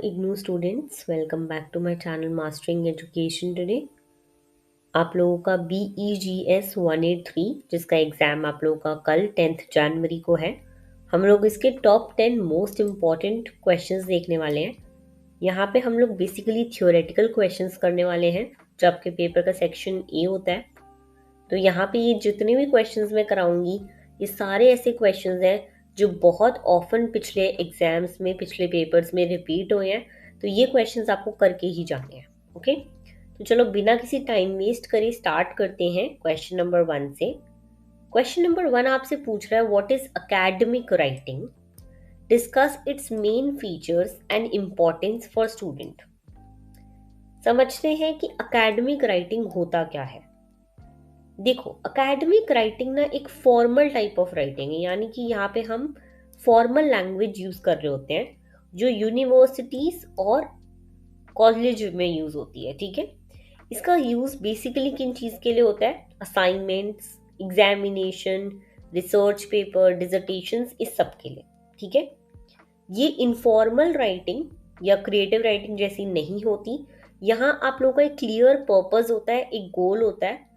IGNOU students, welcome back to my channel mastering education. Today आप लोगों का BEGS 183 जिसका एग्ज़ाम आप लोगों का कल 10 जनवरी को है। हम लोग इसके टॉप 10 मोस्ट इम्पॉर्टेंट क्वेश्चंस देखने वाले हैं। यहाँ पे हम लोग बेसिकली थ्योरेटिकल क्वेश्चंस करने वाले हैं जो आपके पेपर का सेक्शन ए होता है। तो यहाँ पे ये जितने भी क्वेश्चंस मैं कराऊंगी ये सारे ऐसे क्वेश्चंस हैं जो बहुत ऑफन पिछले एग्जाम्स में, पिछले पेपर्स में रिपीट हुए हैं। तो ये क्वेश्चंस आपको करके ही जाने हैं। ओके, तो चलो बिना किसी टाइम वेस्ट करे स्टार्ट करते हैं क्वेश्चन नंबर 1 से। क्वेश्चन नंबर 1 आपसे पूछ रहा है what is academic writing, discuss it's main features and importance for student. समझते हैं कि एकेडमिक राइटिंग होता क्या है। देखो, एकेडमिक राइटिंग ना एक फॉर्मल टाइप ऑफ राइटिंग है, यानी कि यहाँ पे हम फॉर्मल लैंग्वेज यूज कर रहे होते हैं जो यूनिवर्सिटीज और कॉलेज में यूज होती है। ठीक है, इसका यूज बेसिकली किन चीज के लिए होता है? असाइनमेंट्स, एग्जामिनेशन, रिसर्च पेपर, डिसर्टेशंस, इस सब के लिए। ठीक है, ये इनफॉर्मल राइटिंग या क्रिएटिव राइटिंग जैसी नहीं होती। यहाँ आप लोगों का एक क्लियर पर्पस होता है, एक गोल होता है।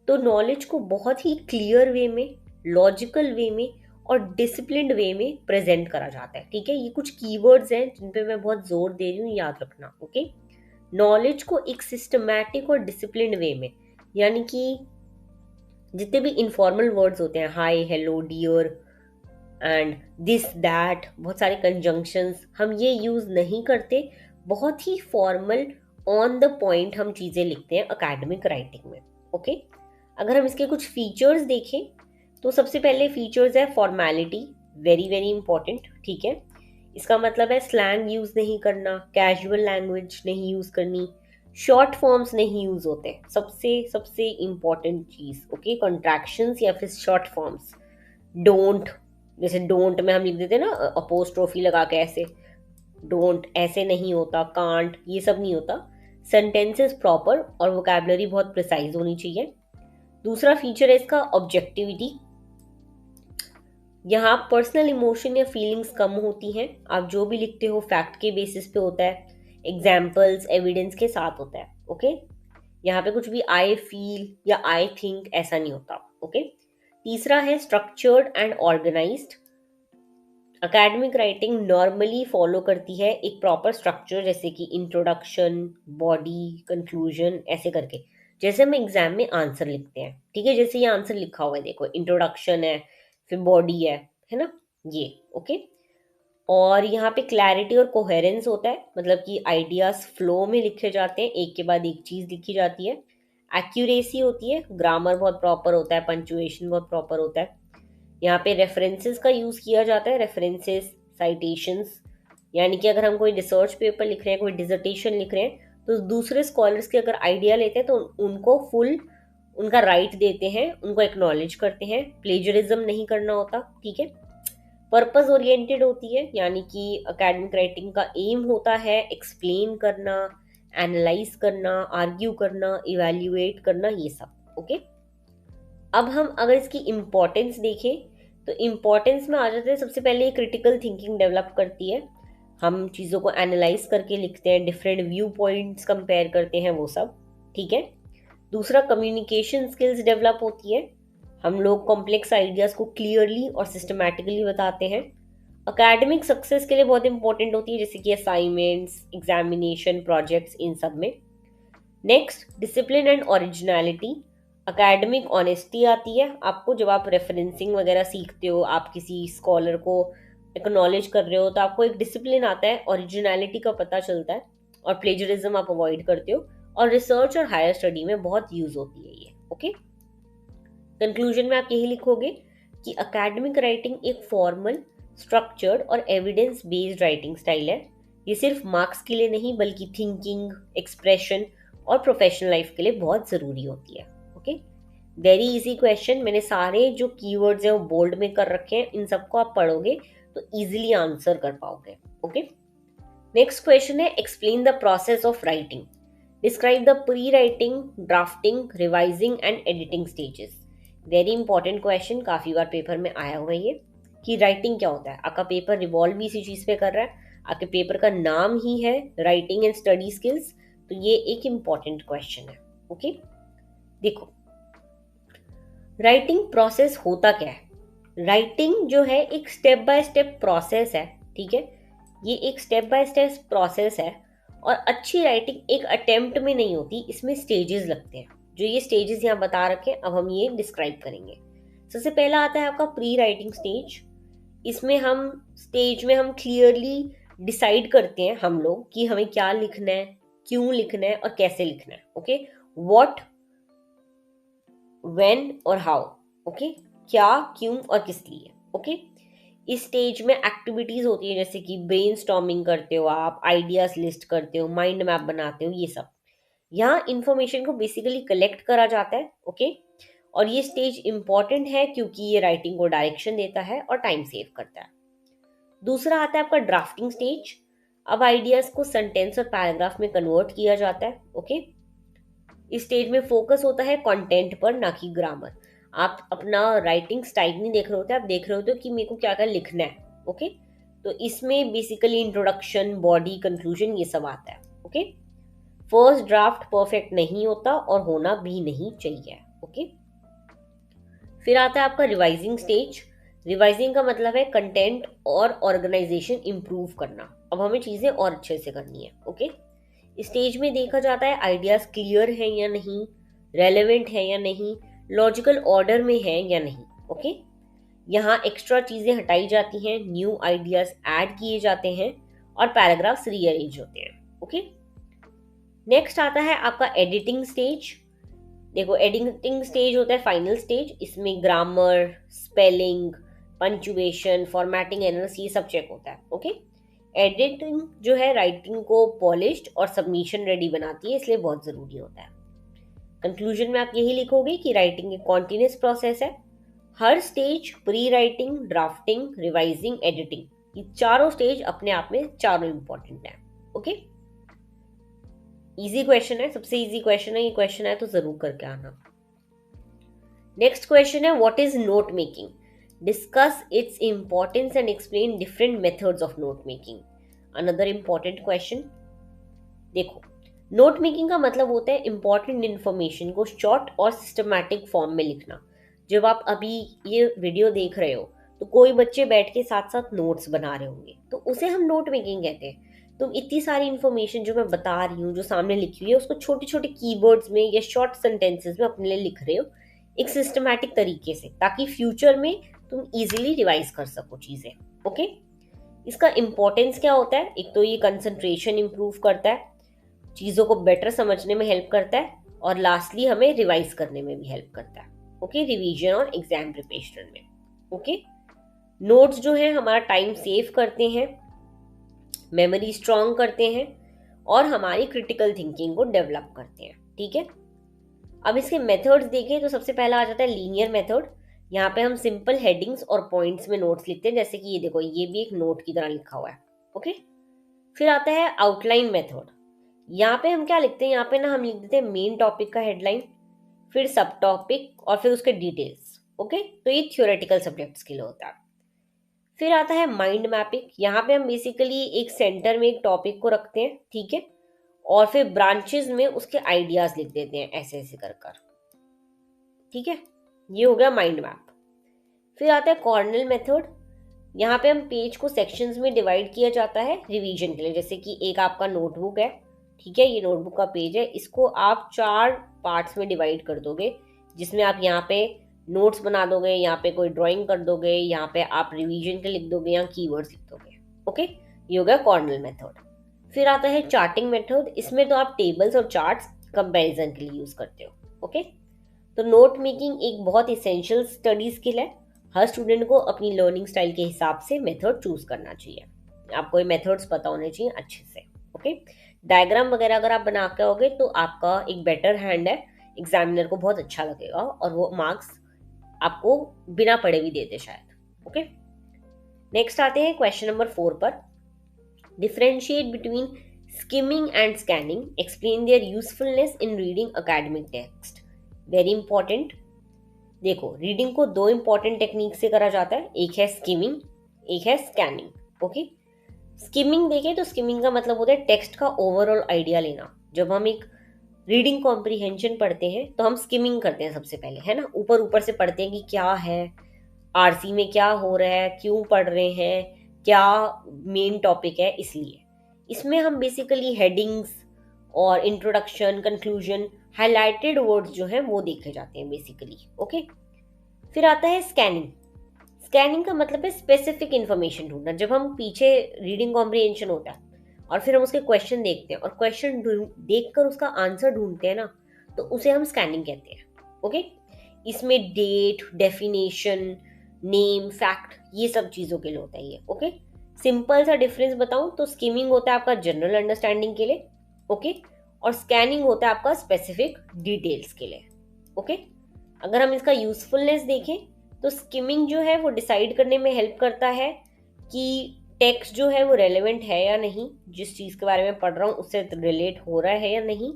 तो नॉलेज को बहुत ही क्लियर वे में, लॉजिकल वे में और डिसिप्लिन्ड वे में प्रेजेंट करा जाता है। ठीक है, ये कुछ कीवर्ड्स हैं जिन पे मैं बहुत जोर दे रही हूँ, याद रखना। ओके, नॉलेज को एक सिस्टमैटिक और डिसिप्लिन्ड वे में, यानी कि जितने भी इनफॉर्मल वर्ड्स होते हैं, hi, hello, dear and this that, बहुत सारे कंजंक्शंस, हम ये यूज नहीं करते। बहुत ही फॉर्मल, ऑन द पॉइंट हम चीजें लिखते हैं एकेडमिक राइटिंग में। ओके, अगर हम इसके कुछ फीचर्स देखें तो सबसे पहले फीचर्स है फॉर्मेलिटी, वेरी वेरी इंपॉर्टेंट। ठीक है, इसका मतलब है स्लैंग यूज नहीं करना, कैजुअल लैंग्वेज नहीं यूज करनी, शॉर्ट फॉर्म्स नहीं यूज होते, सबसे सबसे इंपॉर्टेंट चीज। ओके, कॉन्ट्रैक्शंस या फिर शॉर्ट फॉर्म्स, डोंट, जैसे डोंट में हम लिख देते हैं ना अपोस्ट्रोफी लगा के, ऐसे डोंट ऐसे नहीं होता, कांट, ये सब नहीं होता। सेंटेंसेस प्रॉपर और वोकैबुलरी बहुत प्रिसाइज होनी चाहिए। दूसरा फीचर है इसका ऑब्जेक्टिविटी। यहाँ पर्सनल इमोशन या फीलिंग्स कम होती हैं। आप जो भी लिखते हो फैक्ट के बेसिस पे होता है, एग्जाम्पल्स, एविडेंस के साथ होता है। ओके, यहाँ पे कुछ भी आई फील या आई थिंक ऐसा नहीं होता। ओके, तीसरा है structured and organised. Academic writing normally follow करती है एक प्रॉपर स्ट्रक्चर, जैसे कि इंट्रोडक्शन, बॉडी, कंक्लूजन, ऐसे करके, जैसे हम एग्जाम में आंसर लिखते हैं। ठीक है, जैसे ये आंसर लिखा हुआ है, देखो इंट्रोडक्शन है, फिर बॉडी है ना, ये। ओके, और यहाँ पे क्लैरिटी और कोहेरेंस होता है, मतलब कि आइडियाज फ्लो में लिखे जाते हैं, एक के बाद एक चीज लिखी जाती है। एक्यूरेसी होती है, ग्रामर बहुत प्रॉपर होता है, पंचुएशन बहुत प्रॉपर होता है। यहाँ पे रेफरेंसेस का यूज किया जाता है, रेफरेंसेस, साइटेशंस, यानी कि अगर हम कोई रिसर्च पेपर लिख रहे हैं, कोई डिसर्टेशन लिख रहे हैं, तो दूसरे स्कॉलर्स के अगर आइडिया लेते हैं तो उनको फुल उनका राइट देते हैं, उनको एक्नॉलेज करते हैं। प्लेजरिज्म नहीं करना होता। ठीक है, पर्पस ओरिएंटेड होती है, यानी कि एकेडमिक राइटिंग का एम होता है एक्सप्लेन करना, एनालाइज करना, आर्ग्यू करना, इवैल्यूएट करना, ये सब। ओके, अब हम अगर इसकी इम्पोर्टेंस देखें तो इम्पोर्टेंस में आ जाते हैं, सबसे पहले ये क्रिटिकल थिंकिंग डेवलप करती है। हम चीज़ों को एनालाइज करके लिखते हैं, डिफरेंट व्यू पॉइंट्स कंपेयर करते हैं, वो सब। ठीक है, दूसरा कम्युनिकेशन स्किल्स डेवलप होती है। हम लोग कॉम्प्लेक्स आइडियाज़ को क्लियरली और सिस्टमैटिकली बताते हैं। अकेडमिक सक्सेस के लिए बहुत इंपॉर्टेंट होती है, जैसे कि असाइनमेंट्स, एग्जामिनेशन, प्रोजेक्ट्स, इन सब में। Next, discipline and originality. Academic honesty आती है आपको जब आप रेफरेंसिंग वगैरह सीखते हो, आप किसी स्कॉलर को एक्नॉलेज कर रहे हो, तो आपको एक डिसिप्लिन आता है, ओरिजिनलिटी का पता चलता है, और प्लेजरिज्म आप अवॉइड करते हो। और रिसर्च और हायर स्टडी में बहुत यूज होती है ये। ओके, कंक्लूजन में आप यही लिखोगे कि एकेडमिक राइटिंग एक फॉर्मल, स्ट्रक्चर्ड और एविडेंस बेस्ड राइटिंग स्टाइल है। ये सिर्फ मार्क्स के लिए नहीं बल्कि थिंकिंग, एक्सप्रेशन और प्रोफेशनल लाइफ के लिए बहुत ज़रूरी होती है। Okay, very easy question. मैंने सारे जो कीवर्ड्स हैं वो बोल्ड में कर रखे हैं, इन सबको आप पढ़ोगे तो इजीली आंसर कर पाओगे। ओके, नेक्स्ट क्वेश्चन है explain the process of writing, describe the pre writing, drafting, revising and editing stages. Very important question, काफी बार पेपर में आया हुआ है ये, कि राइटिंग क्या होता है। आपका पेपर रिवॉल्व भी इसी चीज पे कर रहा है। आपके पेपर का नाम ही है राइटिंग एंड स्टडी स्किल्स, तो ये एक इम्पॉर्टेंट क्वेश्चन है। ओके, देखो राइटिंग प्रोसेस होता क्या है। राइटिंग जो है एक स्टेप बाय स्टेप प्रोसेस है, ठीक है। ये एक स्टेप बाय स्टेप प्रोसेस है और अच्छी राइटिंग एक अटेम्प्ट में नहीं होती, इसमें स्टेजेस लगते हैं। जो ये स्टेजेस यहाँ बता रखे हैं, अब हम ये डिस्क्राइब करेंगे। सबसे पहला आता है आपका प्री राइटिंग स्टेज। इसमें हम स्टेज में हम क्लियरली डिसाइड करते हैं हम लोग कि हमें क्या लिखना है, क्यों लिखना है और कैसे लिखना है। ओके, व्हाट, व्हेन और हाउ। ओके, क्या, क्यों और किस लिए। ओके, इस स्टेज में एक्टिविटीज होती है जैसे कि ब्रेनस्टॉर्मिंग करते हो आप, आइडियाज लिस्ट करते हो, माइंड मैप बनाते हो, ये सब। यहाँ इंफॉर्मेशन को बेसिकली कलेक्ट करा जाता है। ओके, और ये स्टेज इंपॉर्टेंट है क्योंकि ये राइटिंग को डायरेक्शन देता है और टाइम सेव करता है। दूसरा आता है आपका ड्राफ्टिंग स्टेज। अब आइडियाज को सेंटेंस और पैराग्राफ में कन्वर्ट किया जाता है। ओके, इस स्टेज में फोकस होता है कंटेंट पर, ना कि ग्रामर। आप अपना राइटिंग स्टाइल नहीं देख रहे होते, आप देख रहे होते हो कि मेरे को क्या क्या लिखना है। ओके, तो इसमें बेसिकली इंट्रोडक्शन, बॉडी, कंक्लूजन, ये सब आता है। ओके, फर्स्ट ड्राफ्ट परफेक्ट नहीं होता और होना भी नहीं चाहिए। ओके, फिर आता है आपका रिवाइजिंग स्टेज। रिवाइजिंग का मतलब है कंटेंट और ऑर्गेनाइजेशन इंप्रूव करना। अब हमें चीजें और अच्छे से करनी है। ओके, स्टेज में देखा जाता है आइडियाज क्लियर है या नहीं, रेलेवेंट है या नहीं, लॉजिकल ऑर्डर में है या नहीं। ओके, यहाँ एक्स्ट्रा चीजें हटाई जाती हैं, न्यू आइडियाज ऐड किए जाते हैं और पैराग्राफ्स रीअरेंज होते हैं। ओके, नेक्स्ट आता है आपका एडिटिंग स्टेज। देखो एडिटिंग स्टेज होता है फाइनल स्टेज। इसमें grammar, spelling, punctuation, formatting errors, ये सब चेक होता है। ओके, एडिटिंग जो है राइटिंग को पॉलिश्ड और सबमिशन रेडी बनाती है, इसलिए बहुत जरूरी होता है। कंक्लूजन में आप यही लिखोगे कि राइटिंग एक कॉन्टिन्यूस प्रोसेस है। हर stage, pre writing, drafting, revising, editing, ये चारों स्टेज अपने आप में चारों इंपॉर्टेंट है। ओके, इजी क्वेश्चन है, सबसे इजी क्वेश्चन है ये। क्वेश्चन है तो जरूर करके आना। नेक्स्ट क्वेश्चन है what is note making, discuss its importance and explain different methods of note making. Another important question. देखो नोट मेकिंग का मतलब होता है इंपॉर्टेंट इंफॉर्मेशन को शॉर्ट और सिस्टमैटिक फॉर्म में लिखना। जब आप अभी ये वीडियो देख रहे हो तो कोई बच्चे बैठ के साथ साथ नोट्स बना रहे होंगे, तो उसे हम नोट मेकिंग कहते हैं। तुम इतनी सारी इन्फॉर्मेशन जो मैं बता रही हूँ, जो सामने लिखी हुई है, उसको छोटे छोटे कीवर्ड्स में या शॉर्ट सेंटेंसेस में अपने लिए लिख रहे हो एक सिस्टमैटिक तरीके से, ताकि फ्यूचर में तुम इजीली रिवाइज कर सको चीजें। ओके, इसका इंपॉर्टेंस क्या होता है, एक तो ये कंसंट्रेशन इंप्रूव करता है, चीजों को बेटर समझने में हेल्प करता है, और लास्टली हमें रिवाइज करने में भी हेल्प करता है। ओके, रिवीजन और एग्जाम प्रिपरेशन में। ओके, नोट्स जो है हमारा टाइम सेव करते हैं, मेमोरी स्ट्रॉन्ग करते हैं और हमारी क्रिटिकल थिंकिंग को डेवलप करते हैं। ठीक है, अब इसके मेथड्स देखें तो सबसे पहला आ जाता है लीनियर मेथड। यहाँ पे हम सिंपल हेडिंग्स और पॉइंट्स में नोट्स लिखते हैं, जैसे कि ये देखो, ये भी एक नोट की तरह लिखा हुआ है। ओके, फिर आता है आउटलाइन मेथड। यहाँ पे हम क्या लिखते हैं, यहाँ पे ना हम लिख देते हैं मेन टॉपिक का हेडलाइन, फिर सब टॉपिक और फिर उसके डिटेल्स। ओके, तो ये थ्योरेटिकल सब्जेक्ट्स के लिए होता है। फिर आता है माइंड मैपिंग। यहाँ पे हम बेसिकली एक सेंटर में एक टॉपिक को रखते हैं, ठीक है, और फिर ब्रांचेस में उसके आइडियाज लिख देते हैं ऐसे ऐसे कर कर। ठीक है, ये हो गया माइंड मैप। फिर आता है कॉर्नल मेथड। यहाँ पे हम पेज को सेक्शंस में डिवाइड किया जाता है रिवीजन के लिए। जैसे कि एक आपका नोटबुक है, ठीक है, ये नोटबुक का पेज है, इसको आप 4 पार्ट्स में डिवाइड कर दोगे, जिसमें आप यहाँ पे नोट्स बना दोगे, यहाँ पे कोई ड्राइंग कर दोगे, यहाँ पे आप रिवीजन के लिख दोगे या कीवर्ड्स लिख दोगे। ओके, ये हो गया कॉर्नल मेथड। फिर आता है चार्टिंग मेथड। इसमें तो आप टेबल्स और चार्ट्स कंपैरिजन के लिए यूज करते हो। ओके, तो नोट मेकिंग एक बहुत इसेंशियल स्टडी स्किल है। हर स्टूडेंट को अपनी लर्निंग स्टाइल के हिसाब से मेथड चूज करना चाहिए। आपको ये मेथड्स पता होने चाहिए अच्छे से। ओके, डायग्राम वगैरह अगर आप बना के आओगे तो आपका एक बेटर हैंड है, एग्जामिनर को बहुत अच्छा लगेगा और वो मार्क्स आपको बिना पढ़े भी देते शायद। ओके, नेक्स्ट आते हैं क्वेश्चन नंबर 4 पर। Differentiate between skimming and scanning, explain their usefulness in reading academic text. Very important. देखो रीडिंग को 2 इंपॉर्टेंट टेक्निक से करा जाता है, एक है स्किमिंग, एक है स्कैनिंग। ओके, स्किमिंग देखें तो स्किमिंग का मतलब होता है टेक्स्ट का ओवरऑल आइडिया लेना। जब हम एक रीडिंग कॉम्प्रिहेंशन पढ़ते हैं तो हम स्किमिंग करते हैं सबसे पहले, है ना, ऊपर ऊपर से पढ़ते हैं कि क्या है, आरसी में क्या हो रहा है, क्यों पढ़ रहे हैं, क्या मेन टॉपिक है। इसलिए इसमें हम बेसिकली हेडिंग्स और इंट्रोडक्शन, कंक्लूजन, हाईलाइटेड वर्ड्स जो हैं वो देखे जाते हैं बेसिकली। ओके, फिर आता है स्कैनिंग। स्कैनिंग का मतलब है स्पेसिफिक इंफॉर्मेशन ढूंढना। जब हम पीछे रीडिंग कॉम्प्रिहेंशन होता है और फिर हम उसके क्वेश्चन देखते हैं और क्वेश्चन देखकर उसका आंसर ढूंढते हैं ना, तो उसे हम स्कैनिंग कहते हैं। ओके, इसमें डेट, डेफिनेशन, नेम, फैक्ट, ये सब चीज़ों के लिए होता है ये। ओके, सिंपल सा डिफरेंस बताऊं तो स्किमिंग होता है आपका जनरल अंडरस्टैंडिंग के लिए, ओके, और स्कैनिंग होता है आपका स्पेसिफिक डिटेल्स के लिए। ओके, अगर हम इसका यूजफुलनेस देखें तो स्किमिंग जो है वो डिसाइड करने में हेल्प करता है कि टेक्स्ट जो है वो रेलेवेंट है या नहीं, जिस चीज़ के बारे में पढ़ रहा हूँ उससे रिलेट हो रहा है या नहीं।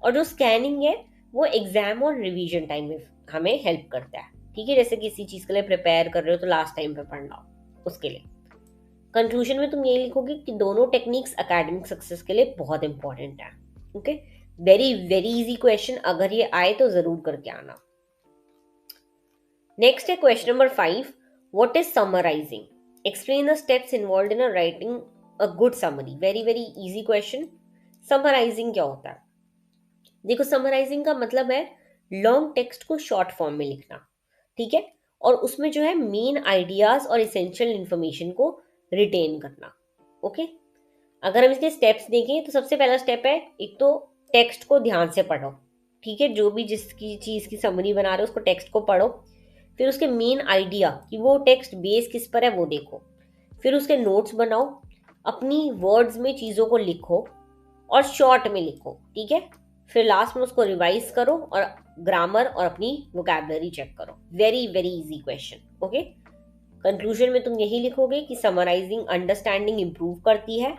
और जो स्कैनिंग है वो एग्जाम और रिवीजन टाइम में हमें हेल्प करता है। ठीक है, जैसे किसी चीज़ के लिए प्रिपेयर कर रहे हो तो लास्ट टाइम पे पढ़ना हो उसके लिए। कंक्लूजन में तुम ये लिखोगे कि दोनों टेक्निक्स एकेडमिक सक्सेस के लिए बहुत इंपॉर्टेंट है। Okay, very very easy question, अगर ये आए तो जरूर करके आना। नेक्स्ट है question number 5, what is summarising, explain the steps involved in writing a good summary. Very very easy question. Summarising क्या होता है? देखो, समराइजिंग का मतलब है लॉन्ग टेक्स्ट को शॉर्ट फॉर्म में लिखना, ठीक है, और उसमें जो है मेन आइडियाज और इसेंशियल इंफॉर्मेशन को रिटेन करना। ओके, अगर हम इसके स्टेप्स देखें तो सबसे पहला स्टेप है, एक तो टेक्स्ट को ध्यान से पढ़ो। ठीक है, जो भी जिसकी चीज़ की समरी बना रहे हो उसको टेक्स्ट को पढ़ो, फिर उसके मेन आइडिया कि वो टेक्स्ट बेस किस पर है वो देखो, फिर उसके नोट्स बनाओ, अपनी वर्ड्स में चीज़ों को लिखो और शॉर्ट में लिखो। ठीक है, फिर लास्ट में उसको रिवाइज करो और ग्रामर और अपनी वोकैबुलरी चेक करो। Very very easy question. Okay, conclusion में तुम यही लिखोगे कि समराइजिंग अंडरस्टैंडिंग इंप्रूव करती है,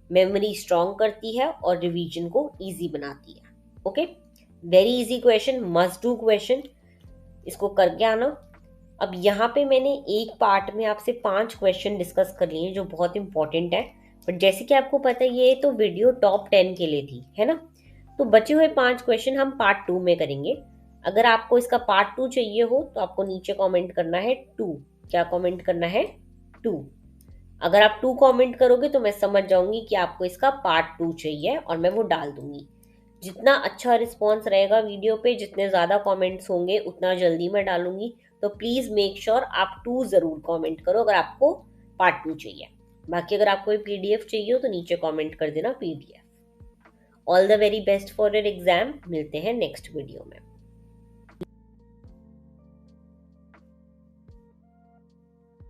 मेमोरी स्ट्रॉन्ग करती है और रिवीजन को इजी बनाती है। Okay, very easy question, must do question, इसको करके आना। अब यहाँ पे मैंने एक पार्ट में आपसे 5 क्वेश्चन डिस्कस कर लिए जो बहुत इंपॉर्टेंट है, बट जैसे कि आपको पता है ये तो वीडियो टॉप 10 के लिए थी, है ना, तो बचे हुए 5 क्वेश्चन हम पार्ट 2 में करेंगे। अगर आपको इसका पार्ट 2 चाहिए हो तो आपको नीचे कमेंट करना है 2। क्या कमेंट करना है? 2। अगर आप 2 कमेंट करोगे तो मैं समझ जाऊंगी कि आपको इसका पार्ट 2 चाहिए और मैं वो डाल दूंगी। जितना अच्छा रिस्पॉन्स रहेगा वीडियो पे, जितने ज़्यादा कमेंट्स होंगे उतना जल्दी मैं डालूंगी। तो प्लीज़ मेक श्योर आप 2 ज़रूर कमेंट करो अगर आपको पार्ट 2 चाहिए। बाकी अगर आपको PDF चाहिए हो तो नीचे कमेंट कर देना PDF। All the very best for your exam. मिलते हैं नेक्स्ट वीडियो में।